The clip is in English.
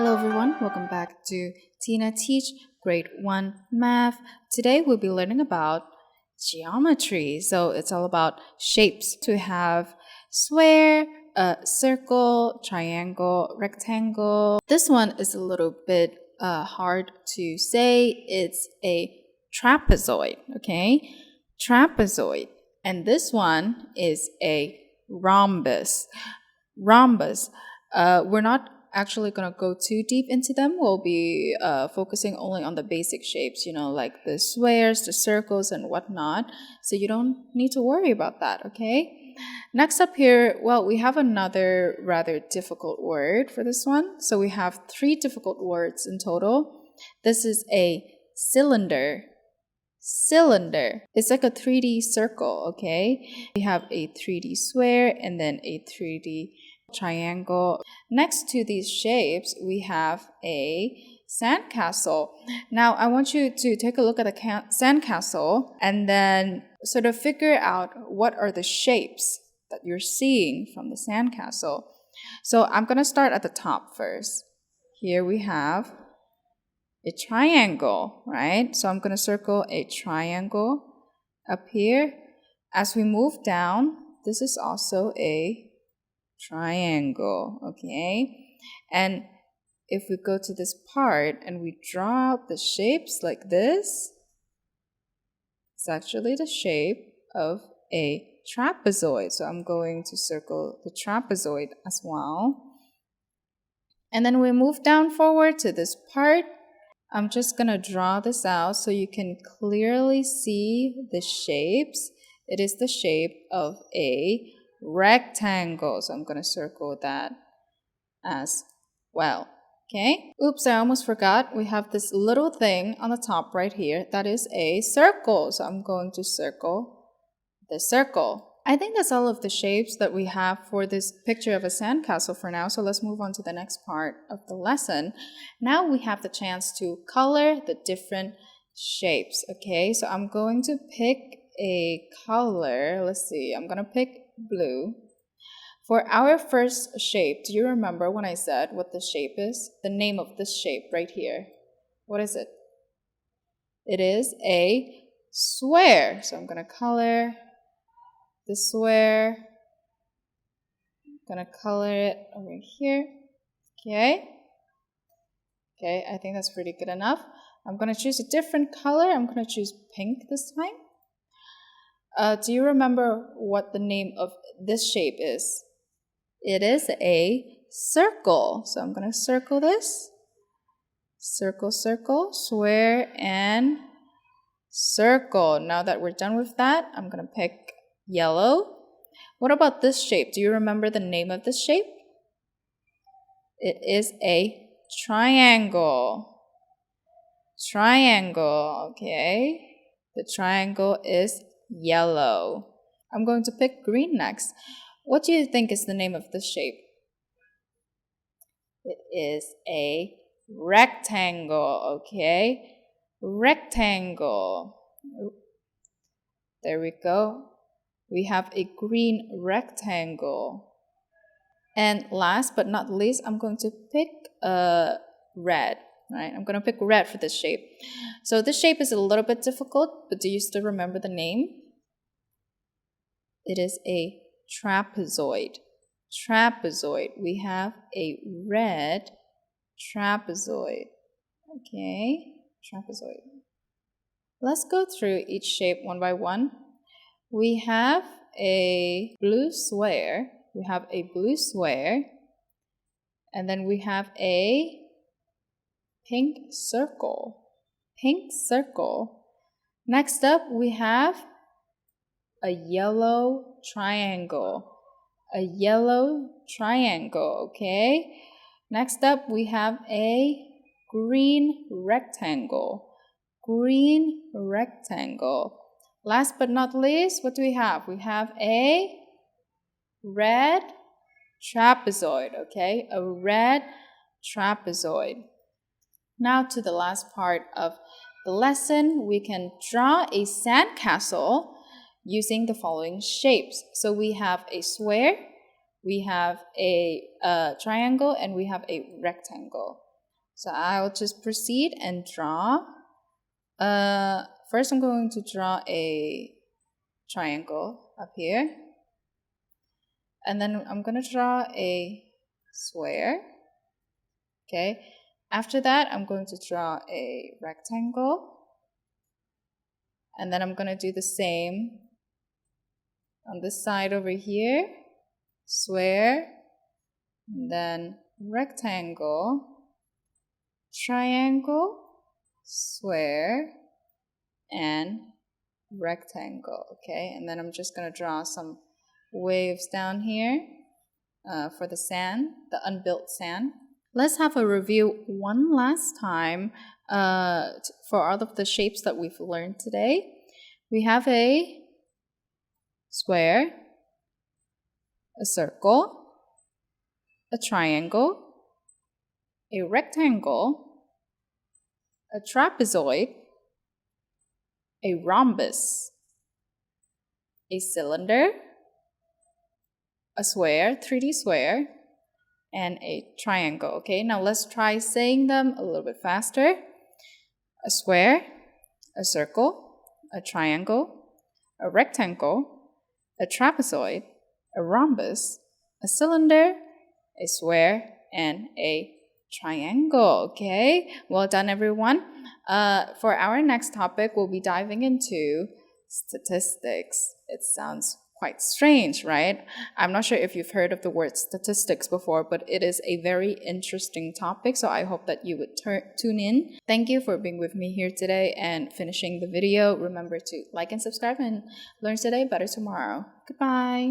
Hello everyone, welcome back to Tina Teach Grade 1 Math. Today we'll be learning about geometry. So it's all about shapes. We have square, circle, triangle, rectangle. This one is a little bit hard to say. It's a trapezoid, okay? Trapezoid. And this one is a rhombus. Rhombus. We're not actually going to go too deep into them. We'll be focusing only on the basic shapes, like the squares, the circles, and whatnot. So you don't need to worry about that, okay? Next up here, well, we have another rather difficult word for this one. So we have 3 difficult words in total. This is a cylinder. Cylinder. It's like a 3D circle, okay? We have a 3D square and then a 3D triangle. Next to these shapes, we have a sandcastle. Now, I want you to take a look at the sandcastle and then sort of figure out what are the shapes that you're seeing from the sandcastle. So I'm going to start at the top first. Here we have a triangle, right? So I'm going to circle a triangle up here. As we move down, this is also a triangle, okay? And if we go to this part and we draw out the shapes like this, it's actually the shape of a trapezoid. So I'm going to circle the trapezoid as well. And then we move down forward to this part. I'm just going to draw this out so you can clearly see the shapes. It is the shape of a rectangle. So I'm going to circle that as well. Okay. Oops, I almost forgot. We have this little thing on the top right here. That is a circle. So I'm going to circle the circle. I think that's all of the shapes that we have for this picture of a sandcastle for now. So let's move on to the next part of the lesson. Now we have the chance to color the different shapes. Okay, so I'm going to pick a color. Let's see, I'm going to pick blue. For our first shape, do you remember when I said what the shape is? The name of this shape right here. What is it? It is a square. So I'm going to color the square. I'm going to color it over here. Okay. Okay, I think that's pretty good enough. I'm going to choose a different color. I'm going to choose pink this time. Do you remember what the name of this shape is? It is a circle. So I'm going to circle this. Circle, circle, square, and circle. Now that we're done with that, I'm going to pick yellow. What about this shape? Do you remember the name of this shape? It is a triangle. Triangle, okay. The triangle is yellow. I'm going to pick green next. What do you think is the name of this shape? It is a rectangle, okay? Rectangle. There we go. We have a green rectangle. And last but not least, I'm going to pick red, right? I'm going to pick red for this shape. So this shape is a little bit difficult, but do you still remember the name? It is a trapezoid. Trapezoid. We have a red trapezoid. Okay, trapezoid. Let's go through each shape one by one. We have a blue square. We have a blue square. And then we have a pink circle. Pink circle. Next up, we have a yellow triangle. A yellow triangle, okay? Next up, we have a green rectangle. Green rectangle. Last but not least, what do we have? We have a red trapezoid, okay? A red trapezoid. Now to the last part of the lesson, we can draw a sandcastle using the following shapes. So we have a square, we have a triangle, and we have a rectangle. So I'll just proceed and draw. First I'm going to draw a triangle up here. And then I'm going to draw a square. Okay. After that, I'm going to draw a rectangle. And then I'm going to do the same on this side over here. Square. And then rectangle. Triangle. Square. And rectangle. Okay. And then I'm just going to draw some waves down here for the sand, the unbuilt sand. Let's have a review one last time for all of the shapes that we've learned today. We have a square, a circle, a triangle, a rectangle, a trapezoid, a rhombus, a cylinder, a square, 3D square, and a triangle. Okay, now let's try saying them a little bit faster. A square, a circle, a triangle, a rectangle, a trapezoid, a rhombus, a cylinder, a square, and a triangle. Okay, well done everyone. For our next topic, we'll be diving into statistics. It sounds quite strange, right? I'm not sure if you've heard of the word statistics before, but it is a very interesting topic, so I hope that you would tune in. Thank you for being with me here today and finishing the video. Remember to like and subscribe and learn today, better tomorrow. Goodbye.